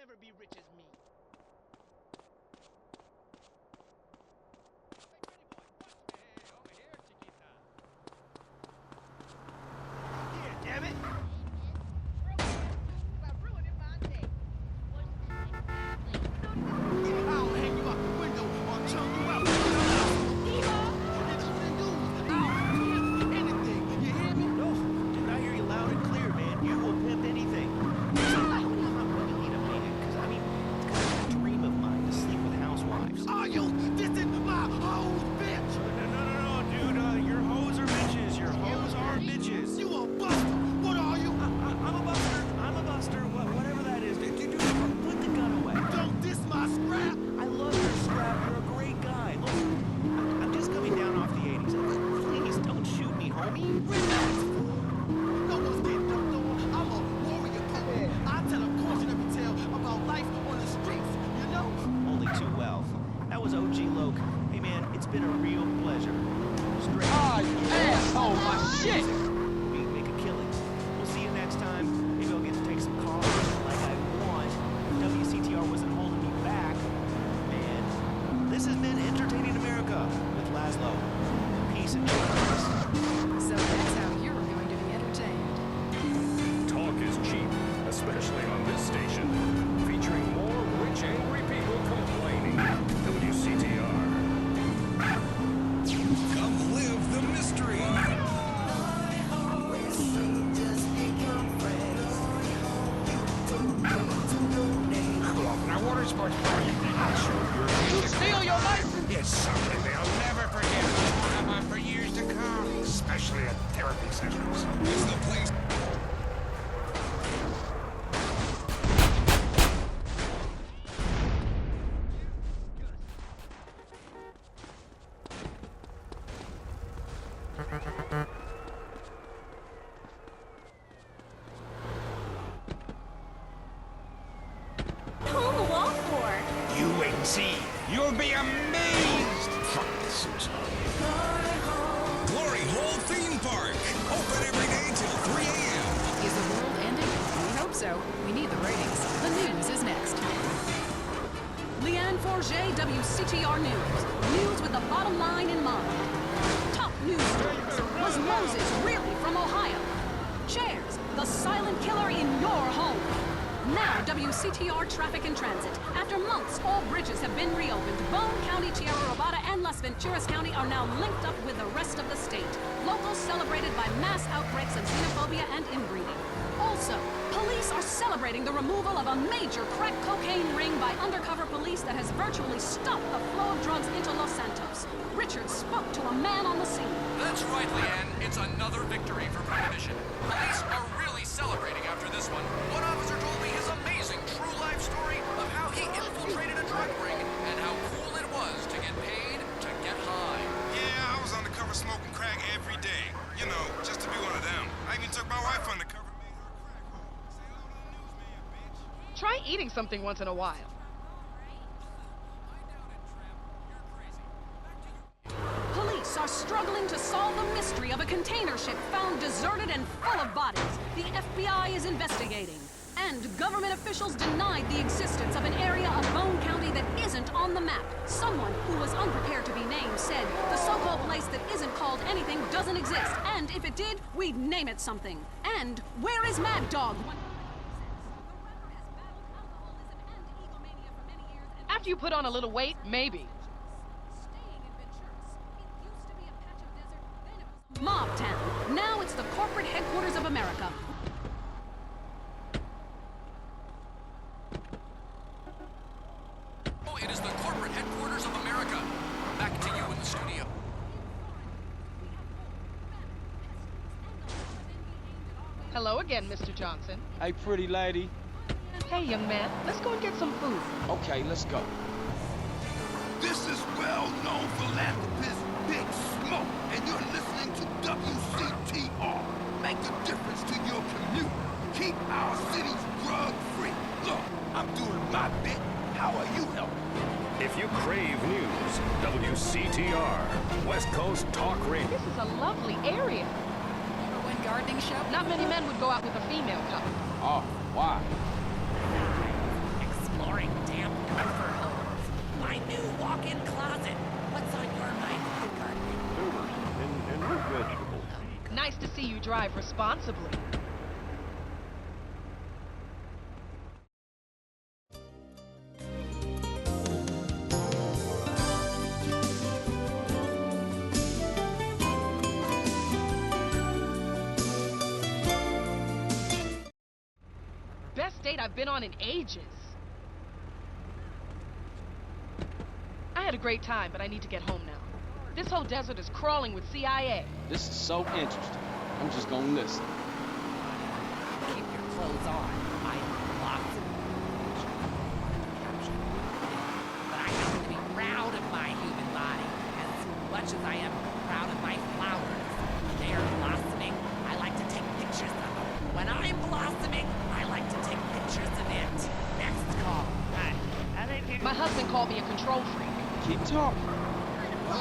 never be rich as me. Here, damn it! I'll hang you out the window or chunk you out. Anything, you hear me? No, dude, I hear you loud and clear, man. You will pimp anything. I'm not really need a man, because I mean, it's kind of a dream of mine to sleep with housewives. Are you dissing my hoes, bitch? No, dude, your hoes are bitches. Your hoes are bitches. You a buster. What are you? I'm a buster. I'm a buster. Whatever that is. Dude, put the gun away. Don't diss my scrap. I love your scrap. You're a great guy. Look, I'm just coming down off the 80s. Please don't shoot me, homie. Relax. No one's getting dumped on. I'm a warrior poet. I tell a cautionary tale about life on the streets, you know? Only too well. That was OG Loke. Hey, man, it's been a real pleasure. Straight. Ah, you asshole, my shit! We make a killing. We'll see you next time. Maybe I'll get to take some calls like I want. If WCTR wasn't holding me back. Man, this has been Entertaining America with Laszlo. Peace and justice. So that's how you're going to be entertained. Talk is cheap, especially on this station. Featuring more rich, angry people complaining. WCTR. Come live the mystery. Now what is going for you? I'll show you steal your license! It's something they'll never forget. Come on for years to come. Especially at therapy sessions. It's the place. Pull the wall for? You wait and see. You'll be amazed. Fuck this suits. Glory Hole Theme Park. Open every day till 3 a.m. Is the world ending? We hope so. We need the ratings. The news is next. Leanne Forget, WCTR News. News with the bottom line in mind. Top news stories. Was Moses really from Ohio? Shares, the silent killer in your home. Now, WCTR Traffic and Transit. After months, all bridges have been reopened. Bone County, Tierra Robada, and Las Venturas County are now linked up with the rest of the state. Locals celebrated by mass outbreaks of xenophobia and inbreeding. Also, police are celebrating the removal of a major crack cocaine ring by undercover police that has virtually stopped the flow of drugs into Los Santos. Richard spoke to a man on the scene. That's right, Leanne. It's another victory for Prohibition. Police are really celebrating after this one. One officer told me his amazing true life story of how he infiltrated a drug ring and how cool it was to get paid to get high. Yeah, I was undercover smoking crack every day. You know, just to be one of them. I even took my wife undercover and made her a crack hole. Say hello to the newsman, bitch. Try eating something once in a while. Police are struggling to solve the mystery of a container ship found deserted and full of bodies. The FBI is investigating. And government officials denied the existence of an area of Bone County that isn't on the map. Someone who was unprepared to be named said the so-called place that isn't called anything doesn't exist. And if it did, we'd name it something. And where is Mad Dog? After you put on a little weight, maybe. Mob Town. Now it's the corporate headquarters of America. Oh, it is the corporate headquarters of America. Back to you in the studio. Hello again, Mr. Johnson. Hey, pretty lady. Hey, young man, let's go and get some food. Okay, let's go. This is well-known philanthropist Big Smoke, and you're listening to WCTR. Make a difference to your community. Keep our cities drug-free. Look, I'm doing my bit. How are you helping? If you crave news, WCTR, West Coast Talk Radio. This is a lovely area. Ever win gardening show? Not many men would go out with a female couple. Oh, why? boring, damp gopher holes. My new walk-in closet. What's on your mind, gardening? Tubers and root vegetables. Nice to see you drive responsibly. Best date I've been on in ages. I had a great time, but I need to get home now. This whole desert is crawling with CIA. This is so interesting. I'm just gonna listen. Keep your clothes on. I am blossom. But I happen to be proud of my human body as much as I am proud of my flowers. They are blossoming. I like to take pictures of them. When I'm blossoming, I like to take pictures of it. Next call. My husband called me a control freak. Keep talking. I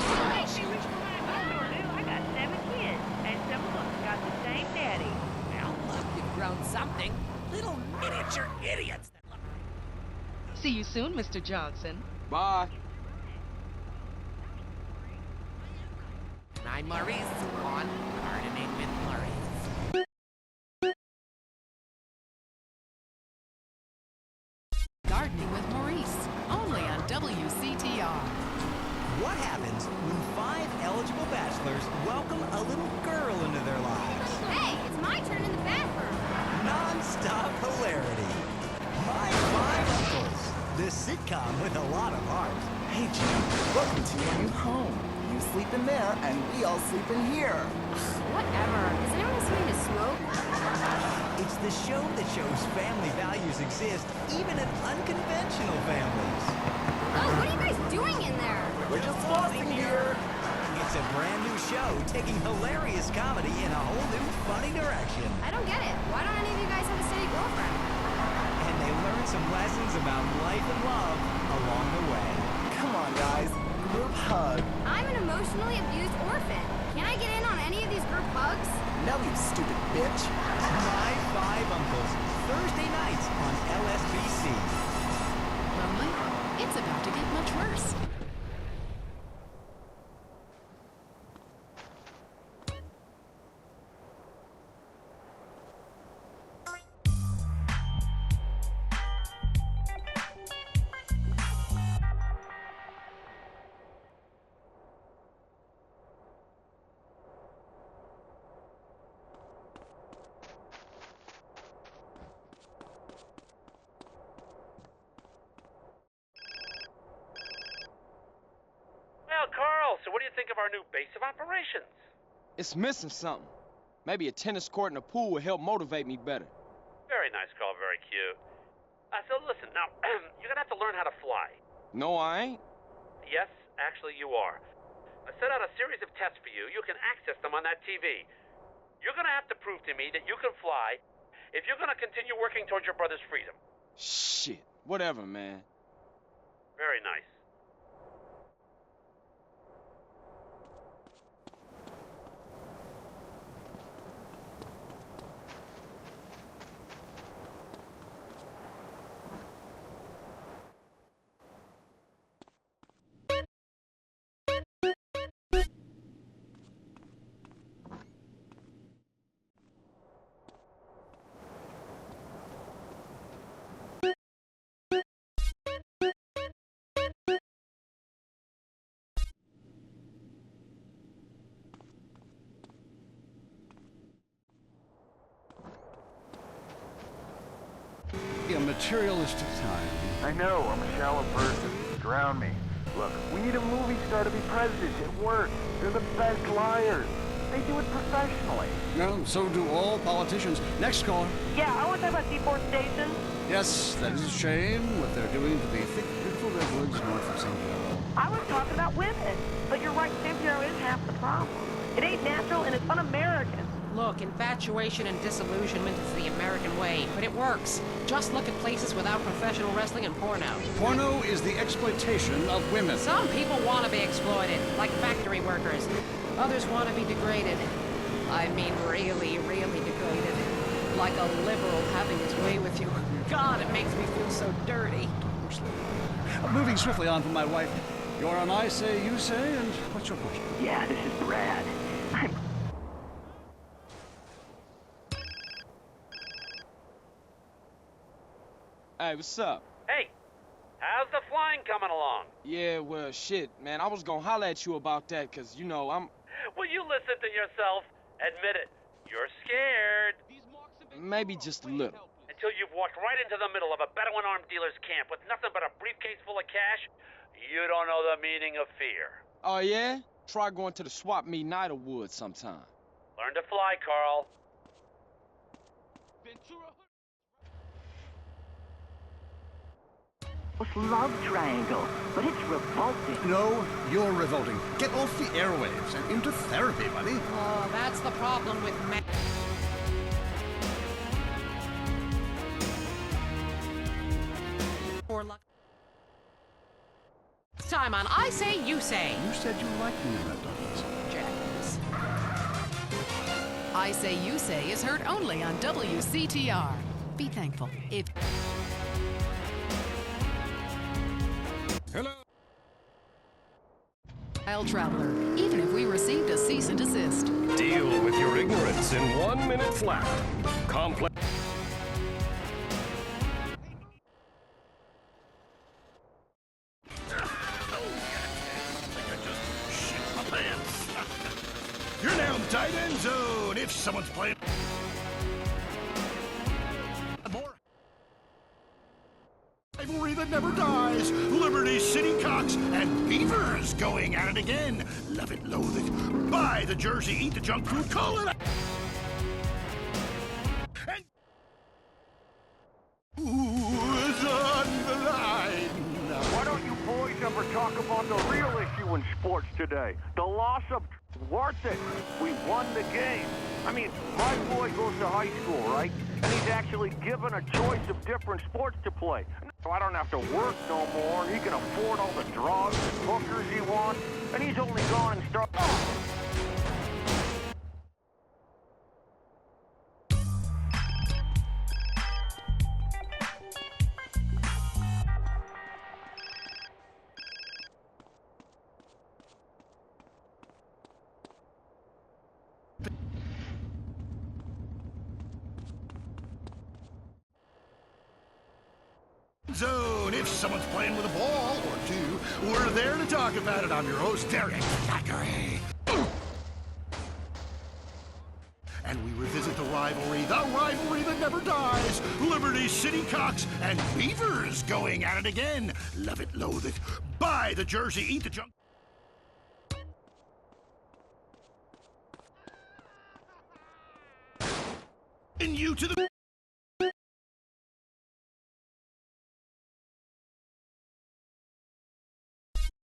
got 7 kids, and some of them got the same daddy. Now look, you've grown something. Little miniature idiots. See you soon, Mr. Johnson. Bye. And I'm Maurice on Gardening with Maurice. Gardening with Maurice, only on WCTR. What happens when 5 eligible bachelors welcome a little girl into their lives? Hey, it's my turn in the bathroom. Non-stop hilarity. My 5 Uncles, the sitcom with a lot of heart. Hey, Jim, welcome to your new home. You sleep in there, and we all sleep in here. Whatever. Is anyone else going to smoke? It's the show that shows family values exist even in unconventional families. Oh, what are you guys doing in there? We're just flossing here. It's a brand new show taking hilarious comedy in a whole new funny direction. I don't get it. Why don't any of you guys have a steady girlfriend? And they learn some lessons about life and love along the way. Come on, guys. Group hug. I'm an emotionally abused orphan. Can I get in on any of these group hugs? No, you stupid bitch. My 5 Uncles, Thursday nights on LSBC. Lonely? It's about to get much worse. Well, Carl, so what do you think of our new base of operations? It's missing something. Maybe a tennis court and a pool would help motivate me better. Very nice, Carl, very cute. So listen, now, you're gonna have to learn how to fly. No, I ain't. Yes, actually you are. I set out a series of tests for you. You can access them on that TV. You're gonna have to prove to me that you can fly if you're gonna continue working towards your brother's freedom. Shit. Whatever, man. Very nice. A materialistic time. I know, I'm a shallow person. Drown me. Look, we need a movie star to be president. It works. They're the best liars. They do it professionally. No, so do all politicians. Next caller. Yeah, I want to talk about deforestation. Yes, that is a shame, what they're doing to the thick, beautiful redwoods north of St. Paul. I was talking about women. But you're right, St. Pierre is half the problem. It ain't natural and it's un-American. Look, infatuation and disillusionment is the American way, but it works. Just look at places without professional wrestling and porno. Porno is the exploitation of women. Some people want to be exploited, like factory workers. Others want to be degraded. I mean really, really degraded. Like a liberal having his way with you. God, it makes me feel so dirty. slowly. Moving swiftly on from my wife. You're on I Say, You Say, and what's your question? Yeah, this is Brad. Hey, what's up? Hey, how's the flying coming along? Yeah, well, shit, man. I was gonna holler at you about that, cause, you know, I'm... Will you listen to yourself? Admit it. You're scared. Maybe just a little. Until you've walked right into the middle of a Bedouin armed dealer's camp with nothing but a briefcase full of cash, you don't know the meaning of fear. Oh, yeah? Try going to the swap meet in Idlewood sometime. Learn to fly, Carl. Love triangle, but it's revolting. No, you're revolting. Get off the airwaves and into therapy, buddy. Oh, that's the problem with men. Or luck. Time on I Say, You Say. You said you liked me in that darkness. Jackass. I Say, You Say is heard only on WCTR. Be thankful if... Hello. Traveler, even if we received a cease and desist. Deal with your ignorance in 1 minute flat. Complex. You're now in the tight end zone if someone's playing. Rivalry that never dies. Liberty City Cox and Beavers going at it again. Love it, loathe it. Buy the jersey, eat the junk food, call it. And who's on the line? Why don't you boys ever talk about the real issue in sports today? The loss of worth it. We won the game. I mean, my boy goes to high school, right? And he's actually given a choice of different sports to play. So I don't have to work no more, and he can afford all the drugs and hookers he wants, and he's only gone and started... Zone. If someone's playing with a ball or two, we're there to talk about it. I'm your host, Derek Thackeray. And we revisit the rivalry that never dies. Liberty City Cox and Beavers going at it again. Love it, loathe it. Buy the jersey, eat the junk. And you to the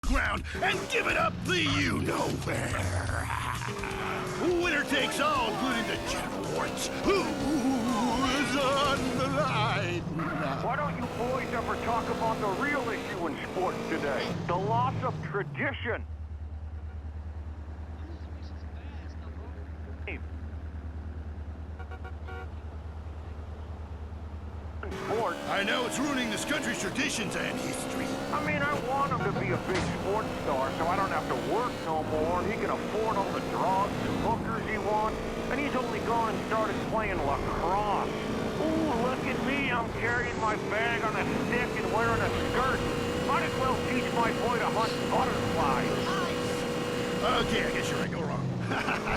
ground and give it up the you-know-where. Winner takes all, including the genital warts. Who's on the line? Why don't you boys ever talk about the real issue in sports today? The loss of tradition. Sports. I know it's ruining this country's traditions and history. I mean, I want him to be a big sports star so I don't have to work no more, and he can afford all the drugs and hookers he wants, and he's only gone and started playing lacrosse. Ooh, look at me, I'm carrying my bag on a stick and wearing a skirt. Might as well teach my boy to hunt butterflies. Okay, I guess you're right, go wrong.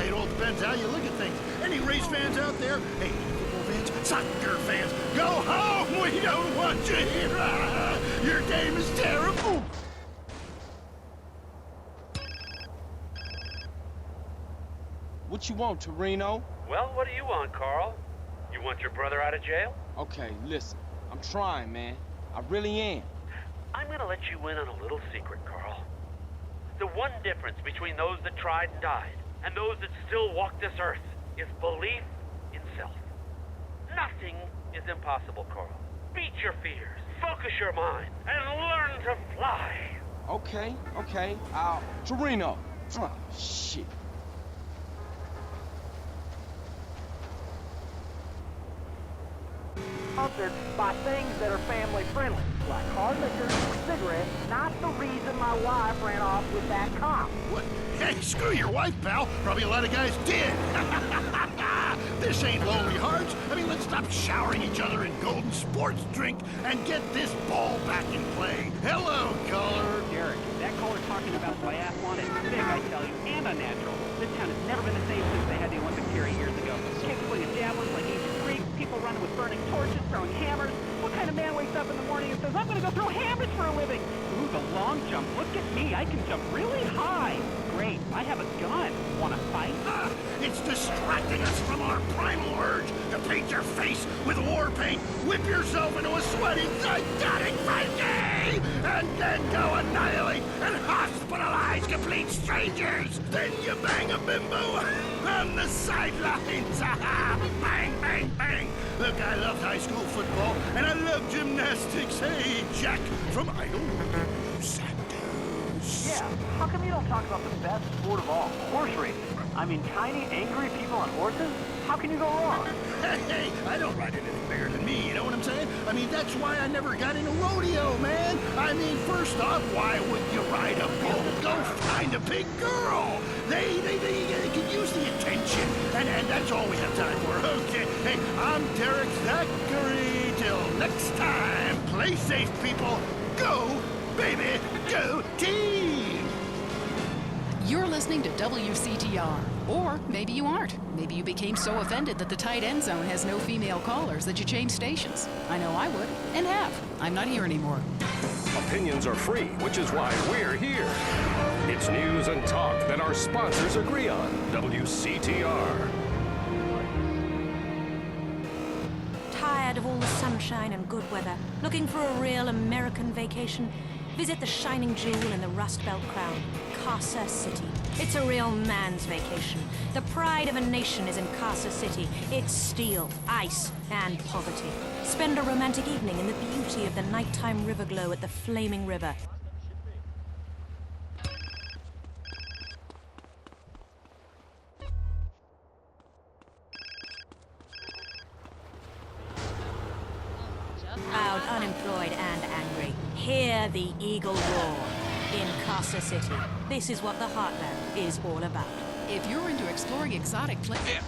It all depends how you look at things. Any race fans out there? Hey, football fans, soccer fans, go home! We don't want you here! Your game is terrible! What you want, Torino? Well, what do you want, Carl? You want your brother out of jail? Okay, listen. I'm trying, man. I really am. I'm gonna let you in on a little secret, Carl. The one difference between those that tried and died and those that still walk this earth is belief in self. Nothing is impossible, Carl. Beat your fears, focus your mind, and learn to fly. Okay. Torino. Oh, shit. Sponsored by things that are family friendly. like hard liquor, cigarettes, not the reason my wife ran off with that cop. What? Hey, screw your wife, pal. Probably a lot of guys did. This ain't Lonely Hearts. I mean, let's stop showering each other in golden sports drink and get this ball back in play. Hello, caller. Derek, that caller talking about biathlon is big, I tell you, and unnatural. This town has never been the same since they had the Olympics here 8 years ago. Kids swinging javelins like ancient Greeks, people running with burning torches, throwing hammers. What kind of man wakes up in the morning and says, I'm going to go throw hammers for a living? Ooh, the long jump. Look at me. I can jump really high. Great. I have a gun. Want to fight? It's distracting us from our primal urge to paint your face with war paint, whip yourself into a sweaty, gigantic 5K, and then go annihilate and hospitalize complete strangers. Then you bang a bimbo on the sidelines. Bang, bang, bang. Look, I loved high school football, and I love gymnastics. Hey, Jack from Idle. Yeah, how come you don't talk about the best sport of all, horse racing? I mean, tiny, angry people on horses? How can you go wrong? Hey, I don't ride anything bigger than me, you know what I'm saying? I mean, that's why I never got into rodeo, man. I mean, first off, why would you ride a bull? Go find a big girl. They can use the attention, and that's all we have time for. Okay, hey, I'm Derek Zachary. Till next time, play safe, people. Go, baby, go team! You're listening to WCTR. Or maybe you aren't. Maybe you became so offended that the tight end zone has no female callers that you changed stations. I know I would, and have. I'm not here anymore. Opinions are free, which is why we're here. It's news and talk that our sponsors agree on. WCTR. Tired of all the sunshine and good weather? Looking for a real American vacation? Visit the shining jewel in the Rust Belt crown, Casa City. It's a real man's vacation. The pride of a nation is in Casa City. It's steel, ice, and poverty. Spend a romantic evening in the beauty of the nighttime river glow at the flaming river. Proud, unemployed, and angry. Hear the eagle roar. In Casa City. This is what the Heartland is all about. If you're into exploring exotic places...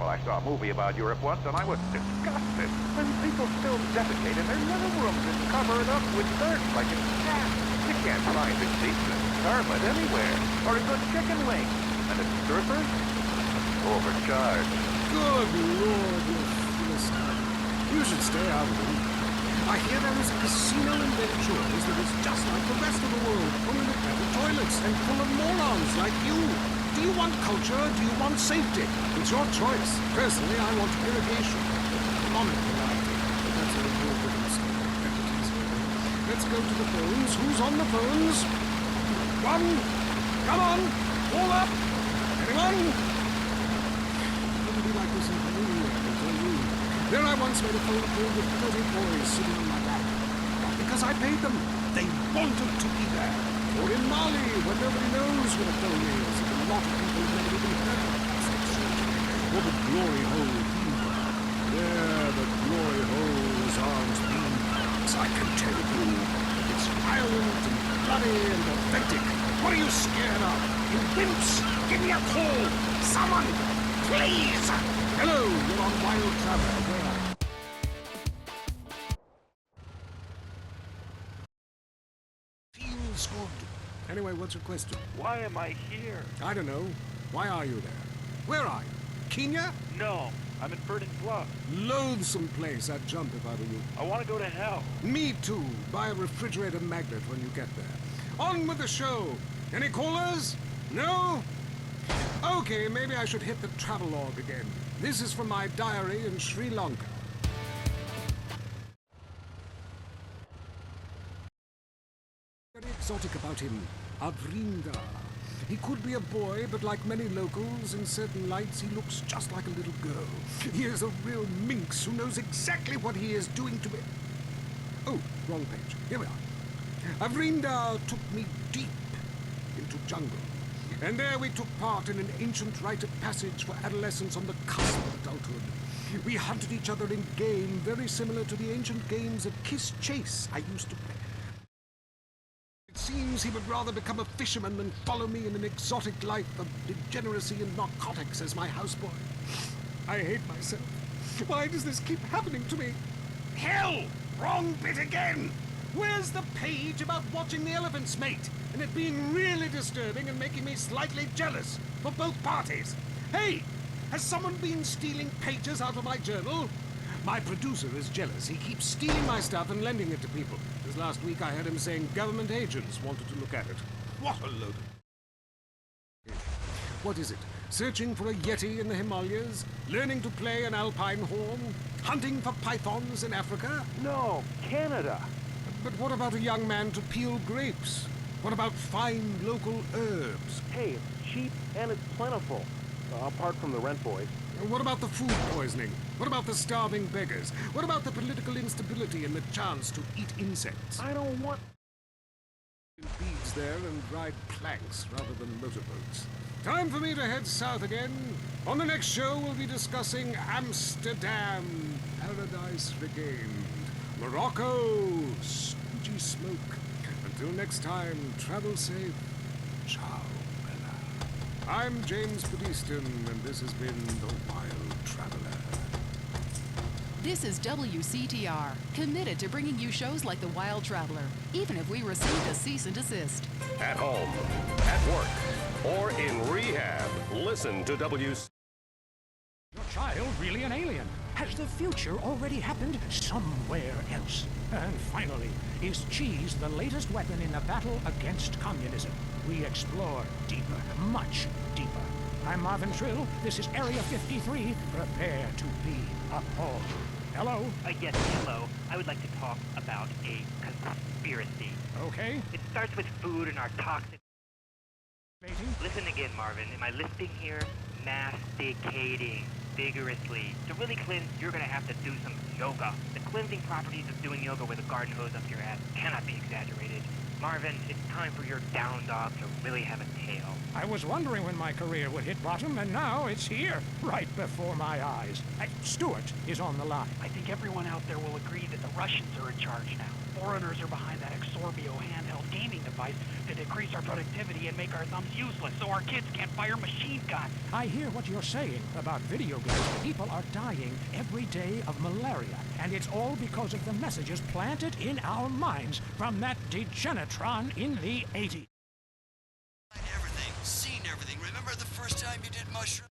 Well, I saw a movie about Europe once, and I was disgusted. And people still defecate in their living rooms and cover it up with dirt like it's gas. You can't find a decent carpet anywhere, or a good chicken wing. And the strippers? Overcharged. Good Lord, you Philistine. You should stay out of them. I hear there is a casino in Venturas that is just like the rest of the world, only with better toilets and full of morons like you. Do you want culture? Do you want safety? It's your choice. Personally, I want irrigation. Come comic variety. But that's a whole different story. Let's go to the phones. Who's on the phones? One! Come on! Call up! Anyone? It wouldn't be like this in Peru, I can tell you. There I once made a phone call with 30 boys sitting on my lap. Not because I paid them. They wanted to be there. Or in Mali, where nobody knows what a phone is, and a lot of people have never even heard of plastic surgery. Or the glory hole fever. Yeah, the glory holes aren't theme parks, I can tell you. It's violent and bloody and authentic. What are you scared of? You wimps! Give me a call! Someone! Please! Hello, you're on Wild Traveler. Where are you? Feels good. Anyway, what's your question? Why am I here? I don't know. Why are you there? Where are you? Kenya? No, I'm in Verdant Bluff. Loathsome place. I'd jump if I were you. I want to go to hell. Me too. Buy a refrigerator magnet when you get there. On with the show. Any callers? No? Okay, maybe I should hit the travelogue again. This is from my diary in Sri Lanka. Very exotic about him. Avrinda. He could be a boy, but like many locals, in certain lights, he looks just like a little girl. He is a real minx who knows exactly what he is doing to me. Oh, wrong page. Here we are. Avrinda took me deep into jungle. And there we took part in an ancient rite of passage for adolescents on the cusp of adulthood. We hunted each other in game very similar to the ancient games of Kiss Chase I used to play. It seems he would rather become a fisherman than follow me in an exotic life of degeneracy and narcotics as my houseboy. I hate myself. Why does this keep happening to me? Hell! Wrong bit again! Where's the page about watching the elephants mate, and it being really disturbing and making me slightly jealous for both parties? Hey! Has someone been stealing pages out of my journal? My producer is jealous. He keeps stealing my stuff and lending it to people. Just last week I heard him saying government agents wanted to look at it. What a load of... What is it? Searching for a yeti in the Himalayas? Learning to play an alpine horn? Hunting for pythons in Africa? No, Canada. But what about a young man to peel grapes? What about fine local herbs? Hey, it's cheap and it's plentiful. Apart from the rent boys. What about the food poisoning? What about the starving beggars? What about the political instability and the chance to eat insects? I don't want... beads there and ride planks rather than motorboats. Time for me to head south again. On the next show, we'll be discussing Amsterdam, paradise regained. Morocco, squidgy smoke. Until next time, travel safe. Ciao, Bella. I'm James Podeston, and this has been The Wild Traveler. This is WCTR, committed to bringing you shows like The Wild Traveler, even if we received a cease and desist. At home, at work, or in rehab, listen to WCTR. Your child really an alien? Has the future already happened somewhere else? And finally, is cheese the latest weapon in the battle against communism? We explore deeper, much deeper. I'm Marvin Trill. This is Area 53. Prepare to be appalled. Hello? Yes, hello. I would like to talk about a conspiracy. Okay. It starts with food and our toxic... Listen again, Marvin. Am I lisping here? Masticating vigorously. To really cleanse, you're gonna have to do some yoga. The cleansing properties of doing yoga with a garden hose up your ass cannot be exaggerated. Marvin, it's time for your down dog to really have a tail. I was wondering when my career would hit bottom, and now it's here, right before my eyes. Stuart is on the line. I think everyone out there will agree that the Russians are in charge now. Foreigners are behind that Exorbio handheld gaming device to decrease our productivity and make our thumbs useless so our kids can't fire machine guns. I hear what you're saying about video games. People are dying every day of malaria, and it's all because of the messages planted in our minds from that degenitron in the 80s. Everything, seen everything. Remember the first time you did mushroom?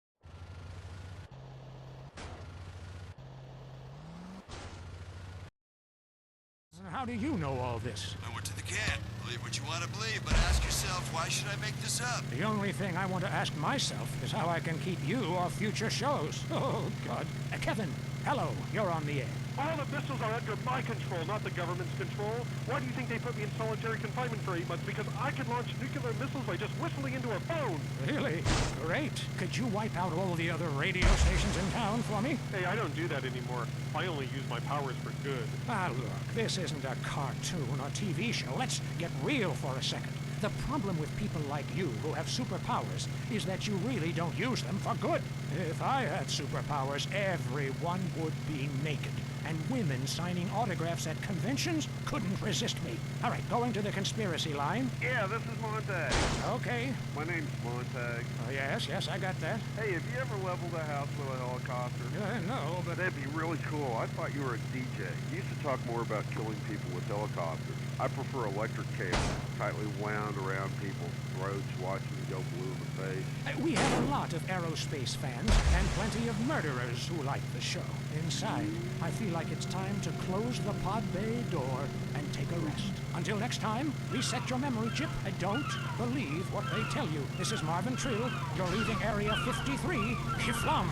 How do you know all this? I went to the camp. Believe what you want to believe, but ask yourself, why should I make this up? The only thing I want to ask myself is how I can keep you off future shows. Oh, God. Kevin, hello. You're on the air. All the missiles are under my control, not the government's control. Why do you think they put me in solitary confinement for 8 months? Because I can launch nuclear missiles by just whistling into a phone. Really? Great. Could you wipe out all the other radio stations in town for me? Hey, I don't do that anymore. I only use my powers for good. Ah, look, this isn't a cartoon or TV show. Let's get real for a second. The problem with people like you who have superpowers is that you really don't use them for good. If I had superpowers, everyone would be naked. And women signing autographs at conventions couldn't resist me. All right, going to the conspiracy line. Yeah, this is Montag. Okay. My name's Montag. Yes, I got that. Hey, have you ever leveled a house with a helicopter? No, but... That'd be really cool. I thought you were a DJ. You used to talk more about killing people with helicopters. I prefer electric cable, tightly wound around people's throats, watching them go blue in the face. We have a lot of aerospace fans and plenty of murderers who like the show. Inside, I feel like it's time to close the pod bay door and take a rest. Until next time, reset your memory chip and don't believe what they tell you. This is Marvin Trill. You're leaving Area 53. Kiflam.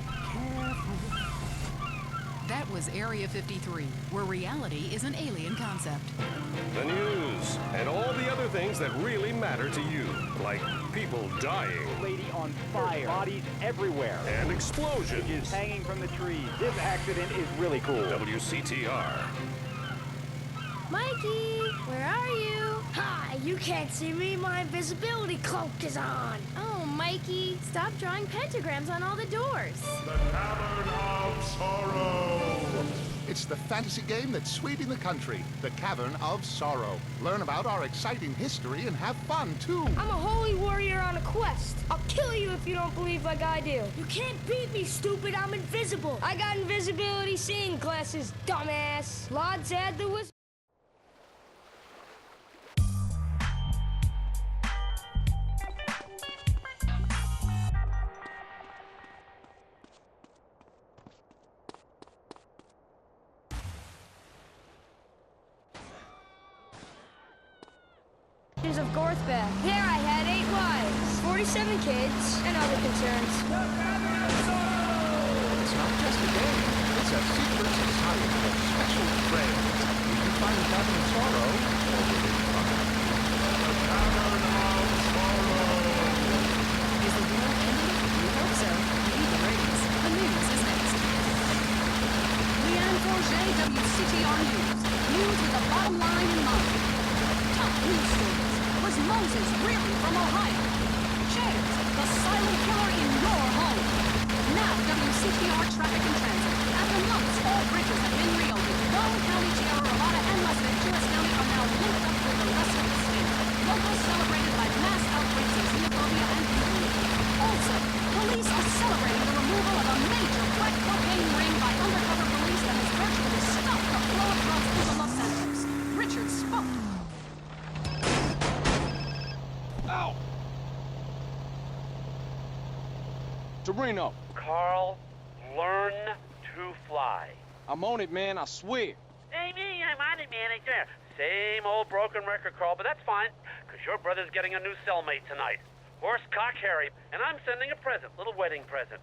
Careful. That was Area 53, where reality is an alien concept. The news and all the other things that really matter to you, like people dying. Lady on fire. Bodies everywhere. And explosions. Is hanging from the trees. This accident is really cool. WCTR. Mikey, where are you? Hi, you can't see me. My invisibility cloak is on. Oh, Mikey, stop drawing pentagrams on all the doors. The Cavern of Sorrow. It's the fantasy game that's sweeping the country. The Cavern of Sorrow. Learn about our exciting history and have fun, too. I'm a holy warrior on a quest. I'll kill you if you don't believe like I do. You can't beat me, stupid. I'm invisible. I got invisibility seeing glasses, dumbass. Lads add the whistle. Of Gorthback. There I had 8 wives, 47 kids, and other concerns. It's not just a game. It's a secret society of special friends. You can find the Cavern of Sorrow or within fun. The Cavern of Sorrow. Is the world ending? We hope so. We need the ratings. The news is next. Leanne Forget, WCTR News. News with the bottom line in mind. Top news stories. Was Moses really from Ohio? Chairs, the silent killer in your home. Now WCTR Traffic and Transit. After months, all bridges have been reopened. Wrong County, Tierra Nevada, and Las Venturas County are now linked up with the rest of the state. Locals celebrated by mass outbreaks of xenophobia and bigotry. Also, police are celebrating the removal of a major crack cocaine ring by undercover police that has virtually stopped the flow of drugs into Los Santos. Richard spoke. Ow! Torino. Carl, learn to fly. I'm on it, man, I swear. Hey, me, I'm on it, man. I swear. Same old broken record, Carl, but that's fine, because your brother's getting a new cellmate tonight. Horsecock Harry, and I'm sending a present, little wedding present.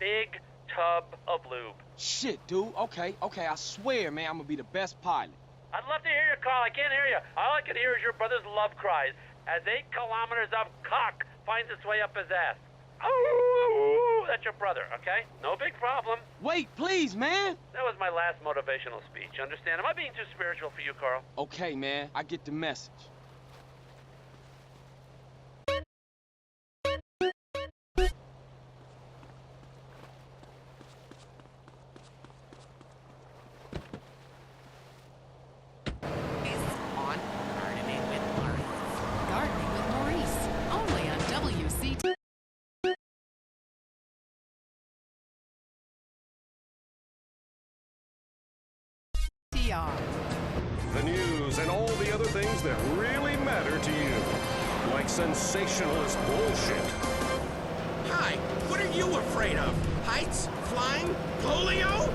Big tub of lube. Shit, dude. Okay, I swear, man, I'm gonna be the best pilot. I'd love to hear you, Carl. I can't hear you. All I can hear is your brother's love cries as 8 kilometers of cock finds its way up his ass. Oh, that's your brother, okay? No big problem. Wait, please, man. That was my last motivational speech, understand? Am I being too spiritual for you, Carl? Okay, man, I get the message. Gardening with Maurice. Only on WCT. The news and all the other things that really matter to you. Like sensationalist bullshit. Hi, what are you afraid of? Heights? Flying? Polio?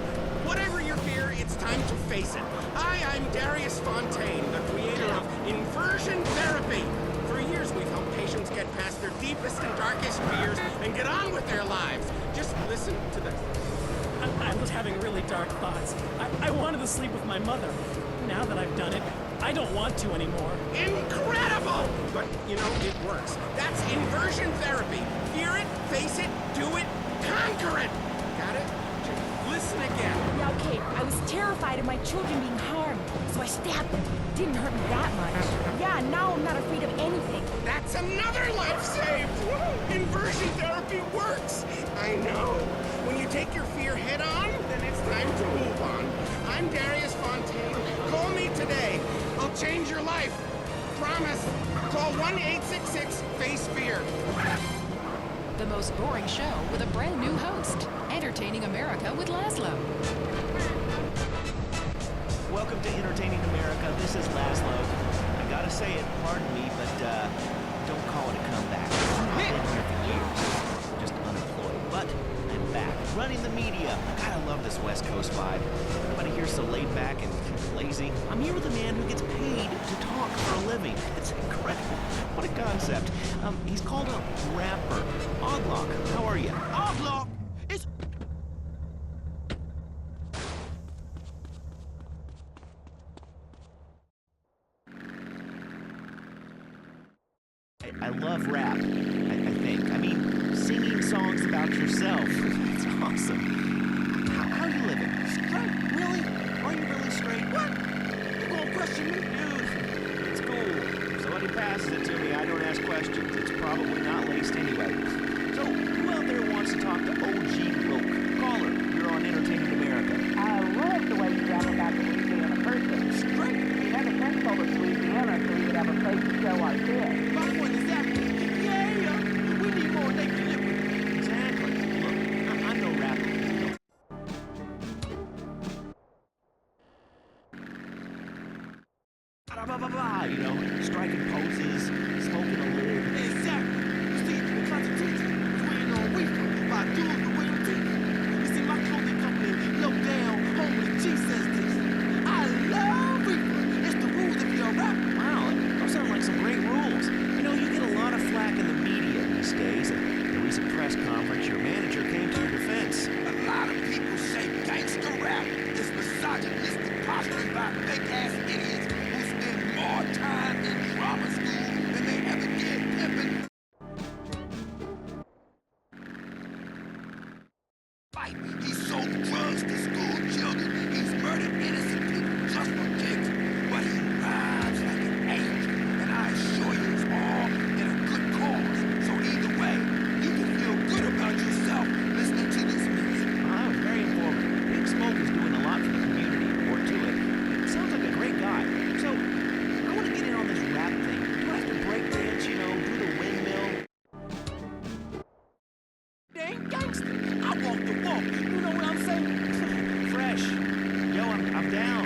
whatever your fear, it's time to face it. I'm Darius Fontaine, the creator of Inversion Therapy. For years, we've helped patients get past their deepest and darkest fears and get on with their lives. Just listen to the... I was having really dark thoughts. I wanted to sleep with my mother. Now that I've done it, I don't want to anymore. Incredible! But, you know, it works. That's inversion therapy. Fear it, face it, do it, conquer it! Got it? Just listen again. Yeah, okay. I was terrified of my children being harmed, so I stabbed them. Didn't hurt me that much. Yeah, now I'm not afraid of anything. That's another life saved! Inversion therapy works! I know. When you take your fear head on, then it's time to move on. I'm Darius Fontaine. Call me today. I'll change your life. Promise. Call 1-866-FACE-FEAR. The most boring show with a brand new host. Entertaining America with Laszlo. Welcome to Entertaining America. This is Laszlo. I gotta say it, pardon me, but don't call it a comeback. I've been here for years, just unemployed. But I'm back, running the media. God, I love this West Coast vibe. Everybody here's so laid back and lazy. I'm here with a man who gets paid to talk for a living. It's incredible. What a concept. He's called a rapper. Oglock, how are you? Oglock! It's... I love rap, I think. I mean, singing songs about yourself. It's awesome. How are you living? Straight? Really? Are you really straight? What? You gonna question me? Dude, it's cool. If somebody passes it to me, I don't ask questions. It's probably not laced anyway. So, who out there wants to talk to OG Woke? Caller, you're on Entertaining America. I love the way you rap about the Louisiana person. Straight? You never sent told us Louisiana so we would have a place to show our kids. My one is that. Yeah, we need more naked liquid. Exactly. Look, I'm no rapper. You know, striking poses, smoking a lid. Exactly. You see, the Constitution is waiting on reefer by doing the way you see, my clothing company, low down, homely G says this. I love reefer. It's the rules if you're a rapper. Wow, those sound like some great rules. You know, you get a lot of flack in the media these days. At the recent press conference, your manager came to your defense. A lot of people say gangster rap is misogynistic posturing by fake-ass idiots who spend more time in drama school than they ever did pimping. Fight. He sold drugs to school children. He's murdered innocent people just for kicks. But he rhymes like an angel, and I assure you it's all in a good cause. So either way, you can feel good about yourself listening to this music. Wow, very informative. Big Smoke is doing a lot for the community, or to it. Sounds like a great guy. So, I want to get in on this rap thing. Do I have to break dance, you know, do the windmill? They ain't gangster. I walk the walk. You know what I'm saying? Fresh. Yo, I'm down.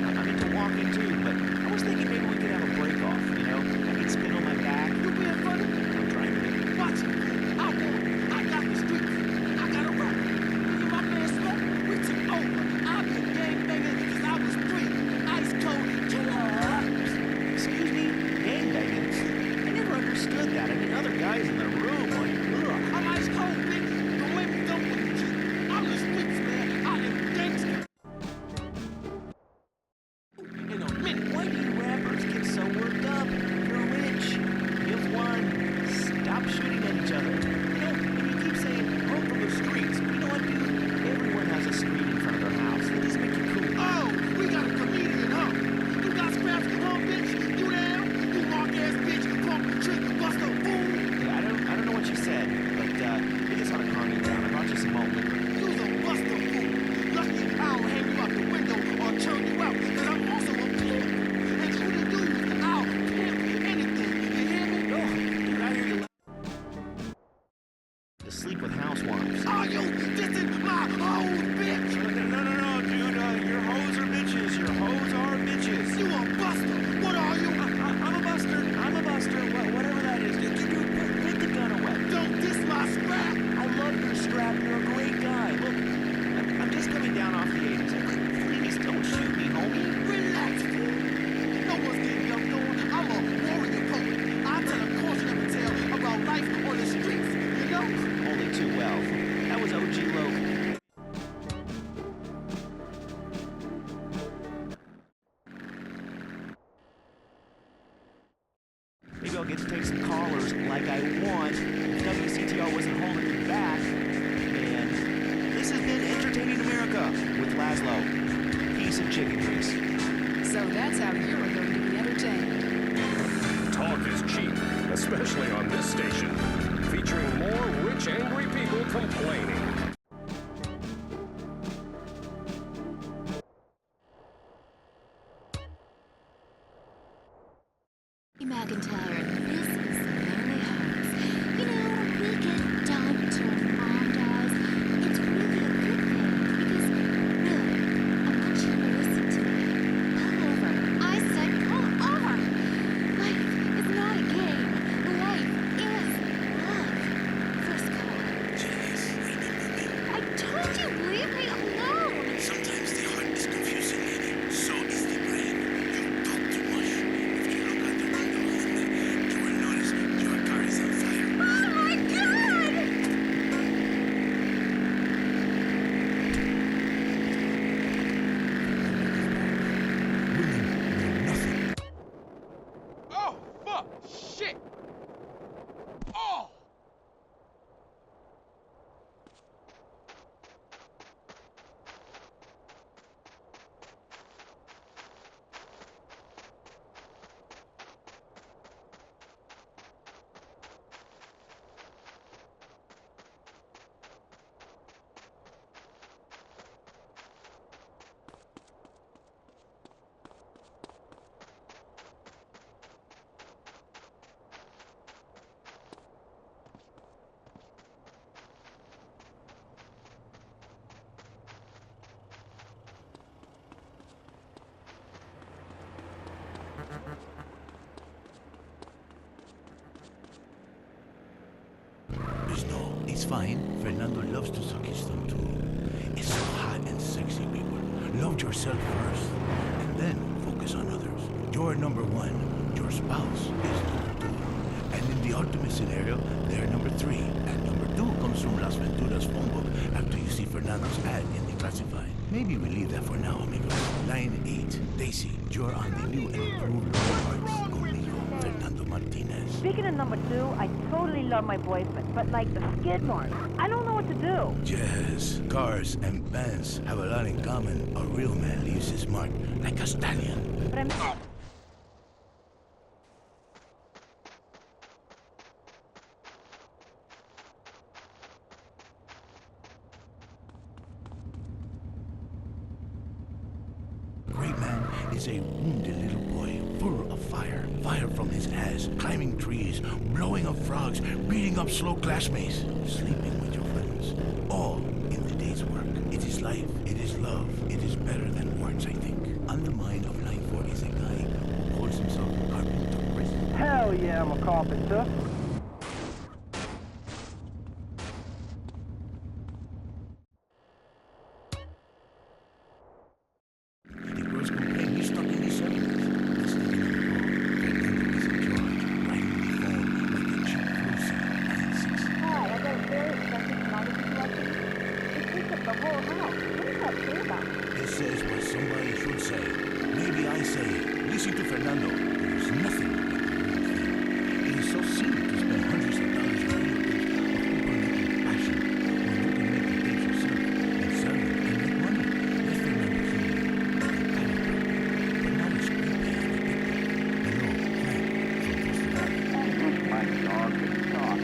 I'm into walking too, but I was thinking maybe we could have a break off, you know? I could spin on my back. You being funny? I'm trying to be. Watch it. I walk. I got the streets. I got a rap. Look at my man Smoke. We took over. I've been gangbanging since I was 3. Ice cold killer. Excuse me? Gangbanging? I never understood that. I mean, other guys in the room like, ugh, I'm ice cold, bitch. Don't make me dump with you. I'm the streets, man. I am gangster. In a minute, why do you rappers get so worked up? You're rich. You've won. Stop shooting at each other. You know, and you keep saying, "Oh, from the streets." You know what, dude? Everyone has a street in front of their house. It doesn't make you cool. Oh, we got a comedian, huh? You got scraps to come, bitch? You down? You mark-ass bitch, punk, trick, buster, fool? Yeah, I don't know what you said, but I just ought to calm you down. I brought you some malt liquor. You's a buster fool. Lucky I don't hang you out the window or turn you out, because I'm also a pimp. And you the dude, I'll pimp anything. You hear me? Oh, dude, I hear you. To sleep with housewives. Are you dissing my hoes, bitch? No, dude. Your hoes are bitches. Your hoes are bitches. You a buster. What are you? I'm a buster. I'm a buster. Whatever that is. Dude, put the gun away. Don't diss my strap. I love your strap. You're a great guy. Look, I'm just coming down off to take some callers like I want. If WCTR wasn't holding me back. And this has been Entertaining America with Laszlo. Peace and chicken grease. So that's how you are going to be entertained. Talk is cheap, especially on this station, featuring more rich, angry people complaining. McIntyre, this is Lonely Hearts. You know, we get dumped or mom dies. It's really a good thing because, really, I want you to listen to me. Pull over. I said pull over. Life is not a game. Life is love. First call. Janice, remember me? I told you, leave me alone. Sometimes the heart is confusing, lady. So is the brain. You talk too much. If you look out the window, you will notice your car is on fire. Oh my God! Oh, fuck! Shit! Oh! No, it's fine. Fernando loves to suck his thumb too. It's so hot and sexy, people. Love yourself first, and then focus on others. You're number one. Your spouse is number two. And in the ultimate scenario, they're number three. And number two comes from Las Venturas phone book after you see Fernando's ad in the classified. Maybe we leave that for now, amigos. Line 8. Daisy, you're on the new and improved Lonely Hearts. Conmigo, Fernando Martinez. Speaking of number 2, I totally love my boyfriend, but like the skid marks, I don't know what to do. Yes, cars and bands have a lot in common. A real man leaves his mark like a stallion. But I'm... Great man is a wounded little boy full of fire. Fire from his ass, climbing trees, blowing up frogs, beating up slow classmates, sleeping with your friends. All in the day's work. It is life, it is love, it is better than words, I think. On the mind of Line 4 is a guy who calls himself a carpenter. Hell yeah, I'm a carpenter. The girls complain he's stuck in his 70s. Let's take another call. Fernando is in charge, writing the phone like a cheap Lucy. 96. Hi, I got a very expensive commodity collection. It takes up the whole house. What is that say about it? It says what somebody should say. Maybe I say it. Listen to Fernando. There is nothing like the real thing. It is so silly to spend hundreds of dollars on video tapes of people making passion when you can make the tapes yourself and sell them and make money. Let Fernando hear you. Like a caliber. But not as creepy and addictive. Hello, Frank from Costa Valley. My dog can talk.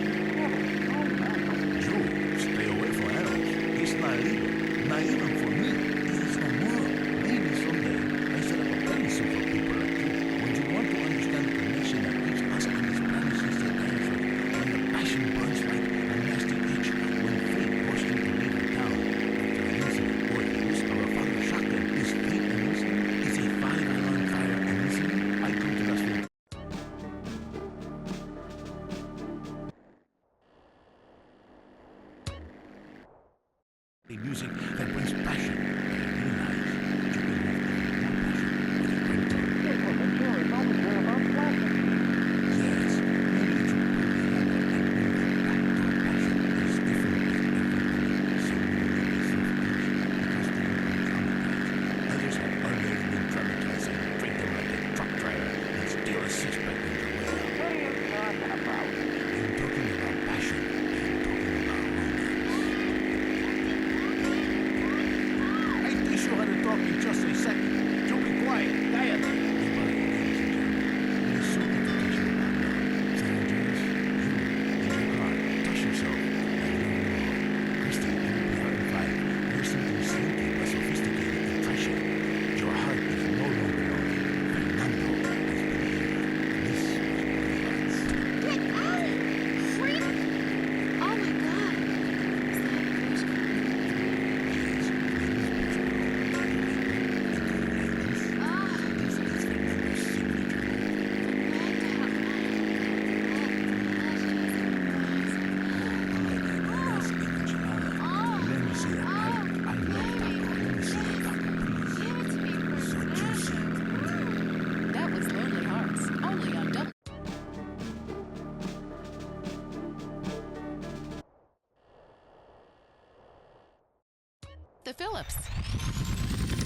Joe, stay away from animals. It's not legal. Not even for me. It is not moral. Maybe someday I set up a policy for people like you. When you want to understand the connection that keeps us on this planet since the dinosaurs, when the passion burns like a nasty itch, when fate pushed you to leave the town after an incident, or the use of a father's shotgun is fate and incident, is a 5-alarm fire and incident. I come to Las Vegas. The music that brings passion. I realize you can have even more passion with a great dog. Yes, maybe you should put the handle and bring that back to a passion that is different with everybody. Some will make it self-punish because they have been traumatized. Others have already been traumatized and treat them like a truck driver and steal a six-pack on their way out. The Phillips.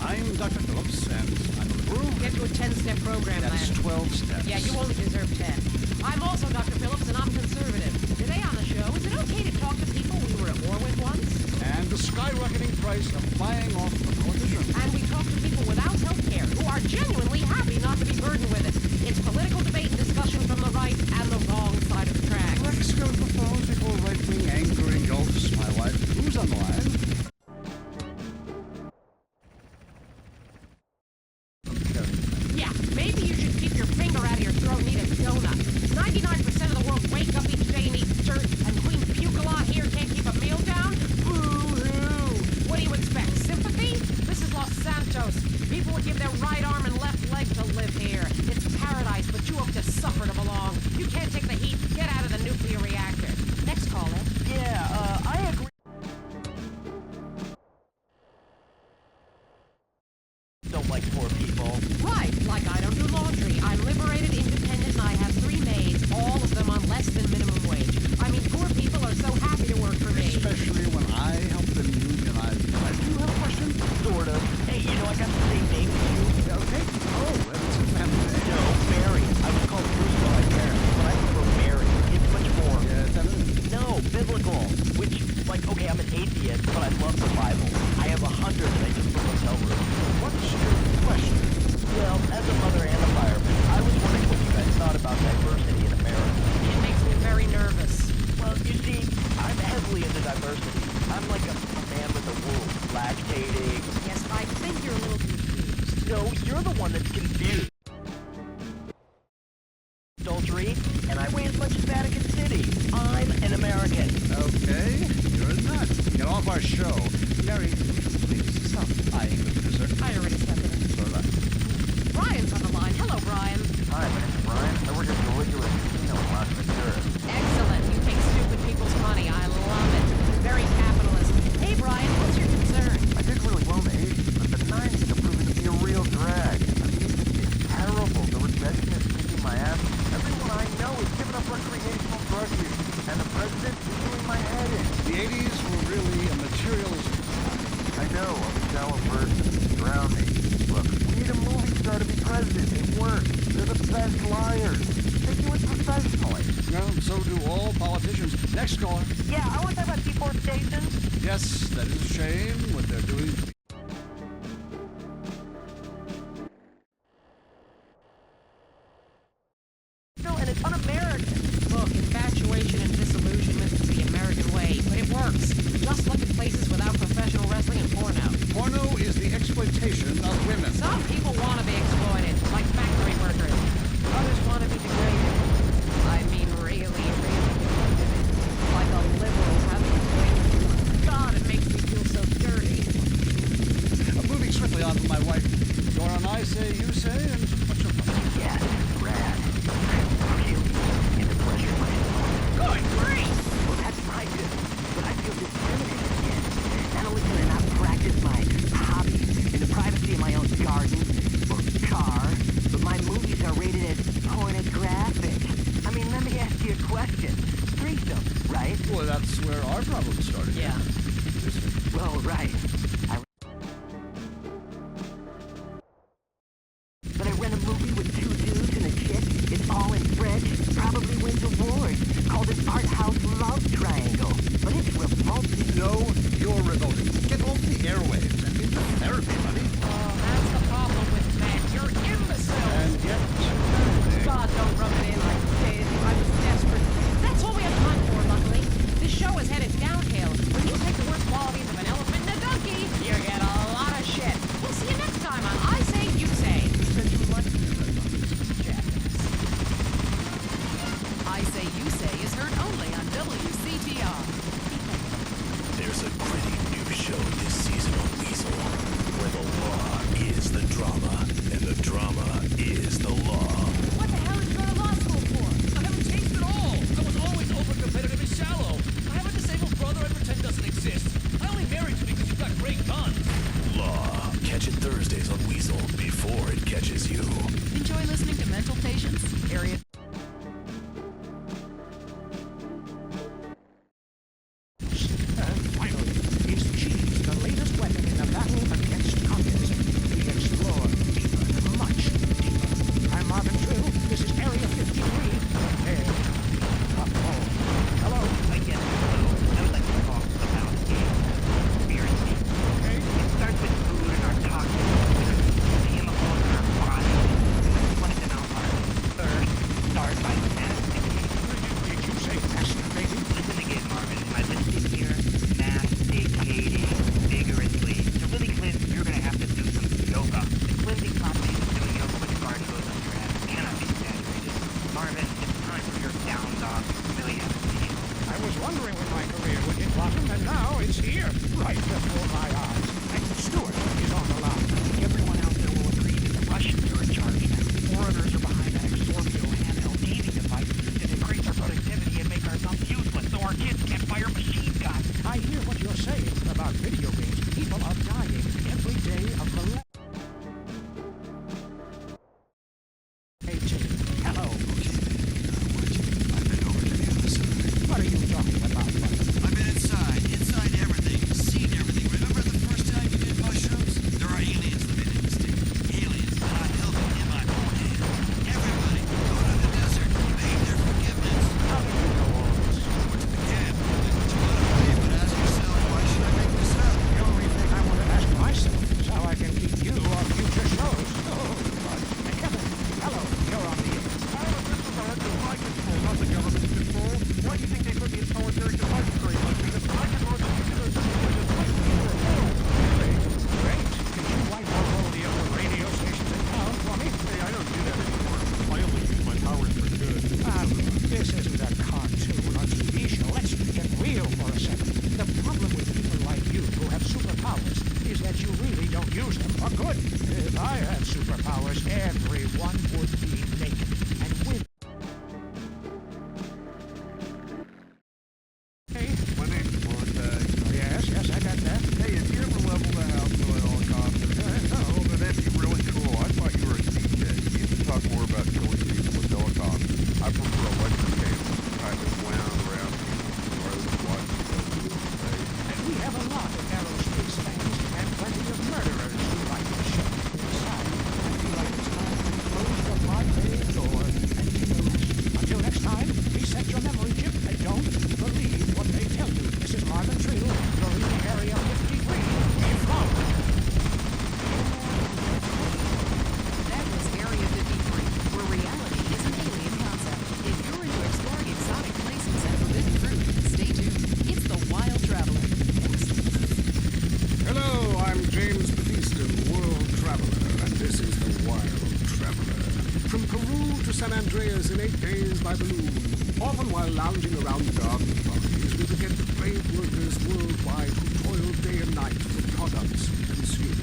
I'm Dr. Phillips, and I'm a liberal. Get to a 10-step program, That's man. 12 steps. Yeah, you only deserve 10. I'm also Dr. Phillips, and I'm conservative. Today on the show, is it okay to talk to people we were at war with once? And the skyrocketing price of buying off a politician. And we talk to people without health care who are genuinely happy not to be burdened with it. It's political debate and discussion from the right and the wrong side of the track. Let's go for phones before right-wing anger engulfs my wife. Who's on the line? Yeah, maybe you should keep your finger out of your throat and eat a donut. 99% of the world wake up each day and eat dirt, and Queen Pucala here can't keep a meal down? Boo-hoo! What do you expect, sympathy? This is Los Santos. People would give their right arm and left leg to live here. It's paradise, but you have to suffer to belong. You can't take the heat. Get out of the nuclear reactor. Next caller. Yeah, I agree. Don't like poor people. Right, like I don't do laundry. I'm liberated, independent, and I have 3 maids, all of them on less than minimum wage. I mean, poor people are so happy to work for me. Especially when I help them unionize. Do you have a question? Sort of. Hey, you know, I got the same name as you. Okay. Oh, that's a family name. No, Mary. I was called Bruce by my parents, but I prefer Mary. It's much more. Yeah, no, biblical. Which, like, okay, I'm an atheist, but I love the Bible. I have 100 that I took from hotel room. What's your question? Well, as a mother and a fireman, I was wondering what you guys thought about diversity in America. It makes me very nervous. Well, you see, I'm heavily into diversity. I'm like a man with a womb, lactating. Yes, I think you're a little confused. No, you're the one that's confused. Adultery, and I weigh as much as Vatican City. I'm an American. Okay, you're a nut. Get off our show. Mary, please stop eyeing the producer. I already stepped in. So did I. Brian's on the line. Hello, Brian. Hi, my name's Brian. I work at the Caligula Casino in Las Venturas. Excellent. You take stupid people's money. I love it. Very capitalist. Hey, Brian, what's your concern? I did really well in the 80s, but the 90s are proving to be a real drag. I mean, it's terrible. The recession is kicking my ass. Everyone I know is giving up recreational drug use, and the president is doing my head in. The 80s were really a materialism. I know, I'm a shallow person. Drown me. Look, we need a movie star to be president. It works. They're the best liars. They do it professionally. Well, so do all politicians. Next caller. Yeah, I want to talk about deforestation. Yes, that is a shame what they're doing. And it's un-American. Look, infatuation and disillusionment is the American way, but it works. Just look at places without professional wrestling and porno. Porno is the exploitation of women. Some people want to be exploited, like factory workers. Others want to be degraded. I mean, really degraded. Like a liberal having a drink. God, it makes me feel so dirty. Moving swiftly on from my wife. You're on I say, you say, and what's your problem? Yeah, rad. Really into pleasure myself. Good grief! Well, that's my business, but I feel discriminated against. Not only can I not practice my hobby in the privacy of my own garden or car, but my movies are rated as pornographic. I mean, let me ask you a question. Threesome, right? Well, that's where our problem started. Yeah. Well, right. But I rent a movie with 2 dudes and a chick. It's all in French. Probably wins awards. Called an art house love triangle. But it's revolting. No, you're revolting. Get off the airwaves and into therapy, buddy. Oh, that's the problem with men. You're imbeciles. And yet... God, don't rub it in like this. I was desperate. That's all we have time for, luckily. This show is headed downhill. When you take the worst qualities of an elephant and a donkey, you're And now it's here, right before my eyes. And Stewart is on the line. Everyone out there will agree that the Russians are in charge now. Foreigners are behind that Exorpio handheld gaming device that increase our productivity and make our thumbs useless so our kids can't fire machine guns. I hear what you're saying about video games. People are dying every day of the Hello. I've been over to the other side. What are you talking about, buddy? I've been inside everything, seen everything. Remember the first time you did mushrooms? There are aliens living in this thing. Aliens that I held in my own hand. Everybody, go to the desert, beg their forgiveness. How do you know all this? I went to the camp. Did what you want to believe, but ask yourself, why should I make this up? The only thing I want to ask myself is how I can keep you on future shows. Oh, God. Hey, Kevin, hello. You're on the air. Not the government's control. Why do you think they put me in solitary confinement for 8 months? Because I can launch a nuclear legislation for a world. Really? Great. Can you wipe out all the other radio stations in town for me? Hey, I don't do that anymore. I only use my powers for good. Ah, look, this isn't a cartoon or TV show. Let's get real for a second. The problem with people like you who have superpowers is that you really don't use them for good. If I had superpowers, everyone would be naked. And with My name's Montag. Yes, I got that. Hey, have you ever leveled a house with a helicopter? No, but that'd be really cool. I thought you were a DJ. You used to talk more about killing people with helicopters. I prefer electric cables, kind of wound around people rather than watching them do space. And we have a lot of aerospace fans and plenty of murderers who like the show. Besides, I feel like it's time to close the library door and close. Until next time, reset your memory chip and don't believe what they tell you. This is Marvin Trill. You're in Area 53. We've gone. That was Area 53, where reality is an alien concept. If you're into exploring exotic places and forbidden fruit, stay tuned. It's the Wild Traveler. Hello, I'm James Batista, World Traveler, and this is the Wild Traveler. From Peru to San Andreas in 8 days by balloon, often while lounging around garden parties, we would get the brave workers worldwide who toil day and night for products we consume.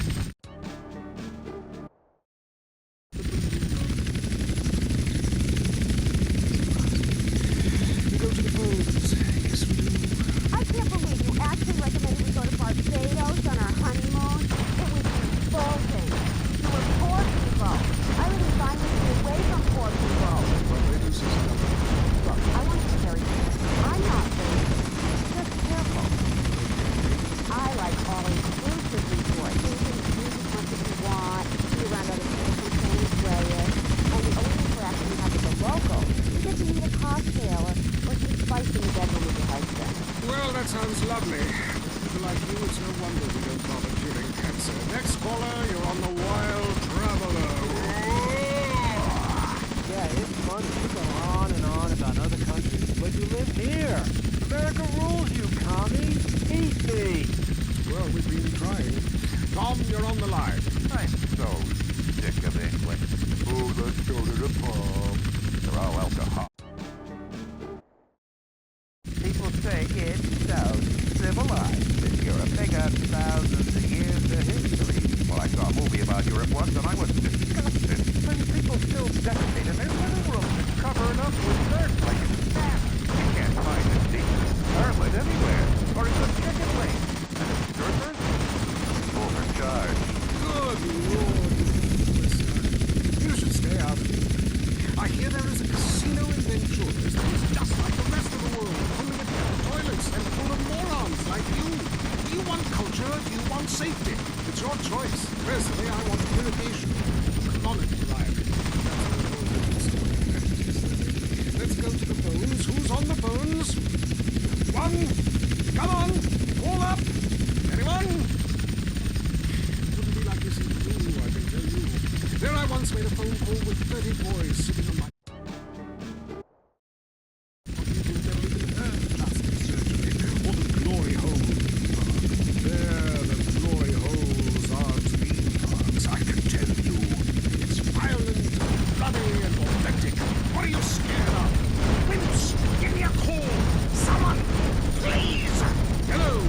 We go to the phones. Yes, we do. I can't believe you actually recommended we go to Barbados on our honeymoon. It was revolting. You were poor people. I live in fine with you away from poor people. Barbados is another. Look, I want to tell you, I'm not racist. Just careful. I like all-inclusive resorts. You can use as much as you want, be around other people who can enjoy it. And the only interaction you have with the locals, you get to meet a cocktail or some spice in the bedroom with your husband. Well, that sounds lovely. People like you, it's no wonder we don't bother curing cancer. Next caller, you're on the Wild Traveler. Yeah, it's fun to go on and on about other countries, but you live here. America rules, you commie. Eat me. Well, we've been trying. Tom, you're on the line. I'm so sick of England. Oh, let's go to the pub. They're all alcohol. People say it's so civilized that Europe. They got thousands of years of history. Well, I saw a movie about Europe once and I was disgusted. But people still decimated their living rooms and covering up with dirt like it's sand. You can't find a decent toilet anywhere. Or a good chicken wing. And the strippers? Overcharged. Good Lord. You should stay out of it. I hear there is a casino in Venturas that is just like the rest of the world, only with better toilets and full of morons like you. Do you want culture or do you want safety? It's your choice. Personally, I want irrigation. Colonic reliability. That's a whole different story. Let's go to the phones. Who's on the phones? One. Come on. Call up. Anyone? Wouldn't be like this in Peru, I can tell you. There I once made a phone call with 30 boys sitting on my... You've never even heard of plastic surgery or the glory hole. There, the glory holes are dream parks, I can tell you. It's violent, bloody, and authentic. What are you scared of? Wimps, give me a call. Someone, please. Hello,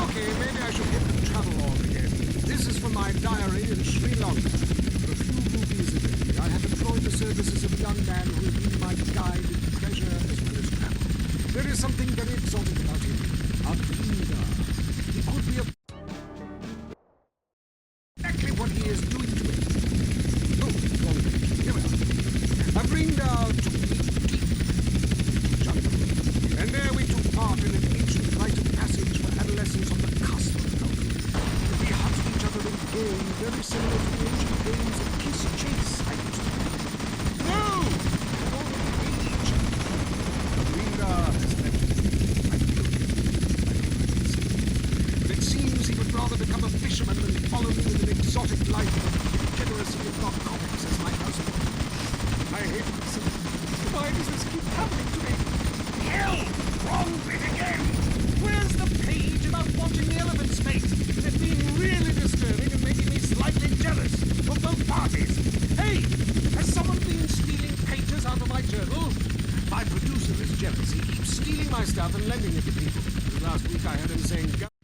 Okay, maybe I should hit the travel log again. This is from my diary in Sri Lanka. For a few rupees a day, I have employed the services of a young man who has been my guide in pleasure as well as travel. There is something very exotic about him. Abinda. He could be exactly what he is doing to it. Oh, wrong page. Here we are. Abinda took me deep jungle. And there we took part in an ancient rite of passage for adolescents on the cusp of adulthood. We hunted each other in game very similar to the ancient games of kiss chase I used to play. No! Wrong page. Abinda has left me. I feel him. But it seems he would rather become a fisherman than follow me with an exotic life of degeneracy and narcotics as my husband. I hate myself. Why does this keep happening to me? Hell! Wrong bit again! Where's the page about watching the elephant's fate? It's been really disturbing and making me slightly jealous of both parties. Hey! Has someone been stealing pages out of my journal? My producer is jealous. He keeps stealing my stuff and lending it to people. Last week I heard him saying...